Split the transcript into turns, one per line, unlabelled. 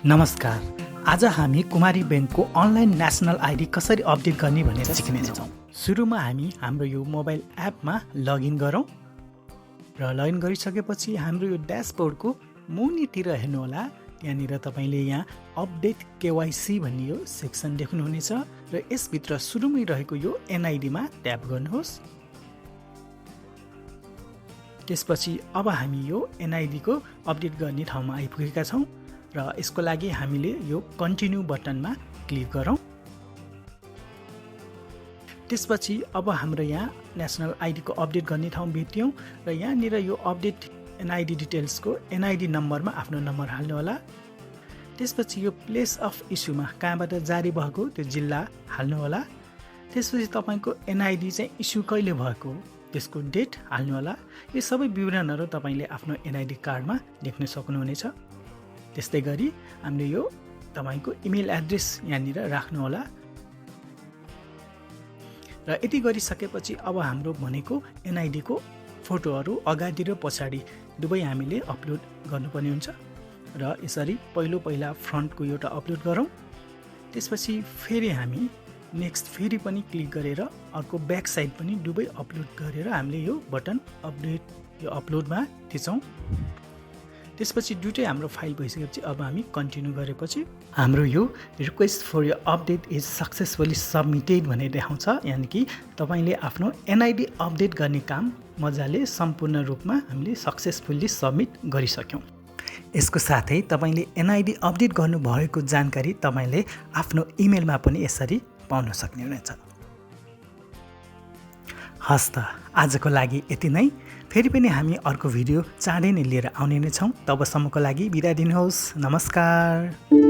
नमस्कार। आज हामी कुमारी ब्याङ्कको अनलाइन नेसनल आइडी कसरी अपडेट गर्ने भनेर सिक्नेछौँ। सुरुमा हामी हाम्रो यो मोबाइल एपमा लगइन गरौँ र लगइन गरिसकेपछि हाम्रो यो ड्यासबोर्डको मुनितिर हेर्नुहोला। त्यहाँनिर तपाईँले यहाँ अपडेट केवाइसी भन्ने यो सेक्सन देख्नुहुनेछ र यसभित्र सुरुमै रहेको यो एनआइडीमा ट्याप गर्नुहोस्। त्यसपछि अब हामी यो एनआइडीको अपडेट गर्ने ठाउँमा आइपुगेका छौँ र यसको लागि हामीले यो कन्टिन्यू बटनमा क्लिक गरौँ। त्यसपछि अब हाम्रो यहाँ नेसनल आइडीको अपडेट गर्ने ठाउँ भेट्यौँ र यहाँनिर यो अपडेट एनआइडी डिटेल्सको एनआइडी नम्बरमा आफ्नो नम्बर हाल्नुहोला। त्यसपछि यो प्लेस अफ इस्युमा कहाँबाट जारी भएको त्यो जिल्ला हाल्नुहोला। त्यसपछि तपाईँको एनआइडी चाहिँ इस्यु कहिले भएको त्यसको डेट हाल्नुहोला। यो सबै विवरणहरू तपाईँले आफ्नो एनआइडी कार्डमा देख्न सक्नुहुनेछ। त्यस्तै गरी हामीले यो तपाईँको इमेल एड्रेस यहाँनिर राख्नुहोला र यति गरिसकेपछि अब हाम्रो भनेको एनआइडीको फोटोहरू अगाडि र पछाडि दुवै हामीले अपलोड गर्नुपर्ने हुन्छ र यसरी पहिला फ्रन्टको एउटा अपलोड गरौँ। त्यसपछि फेरि हामी नेक्स्ट फेरि पनि क्लिक गरेर अर्को ब्याक साइड पनि दुवै अपलोड गरेर हामीले यो बटन अपडेट यो अपलोडमा थिचौँ। त्यसपछि दुइटै हाम्रो फाइल भइसकेपछि अब हामी कन्टिन्यू गरेपछि हाम्रो यो रिक्वेस्ट फर यो अपडेट इज सक्सेसफुली सबमिटेड भनेर देखाउँछ। यानि कि तपाईँले आफ्नो एनआइडी अपडेट गर्ने काम मजाले सम्पूर्ण रूपमा हामीले सक्सेसफुल्ली सबमिट गरिसक्यौँ। यसको साथै तपाईँले एनआइडी अपडेट गर्नुभएको जानकारी तपाईँले आफ्नो इमेलमा पनि यसरी पाउन सक्नुहुनेछ। हस् त आजको लागि यति नै। फेरि पनि हामी अर्को भिडियो चाँडै नै लिएर आउने नै छौँ। तबसम्मको लागि बिदा दिनुहोस्। नमस्कार।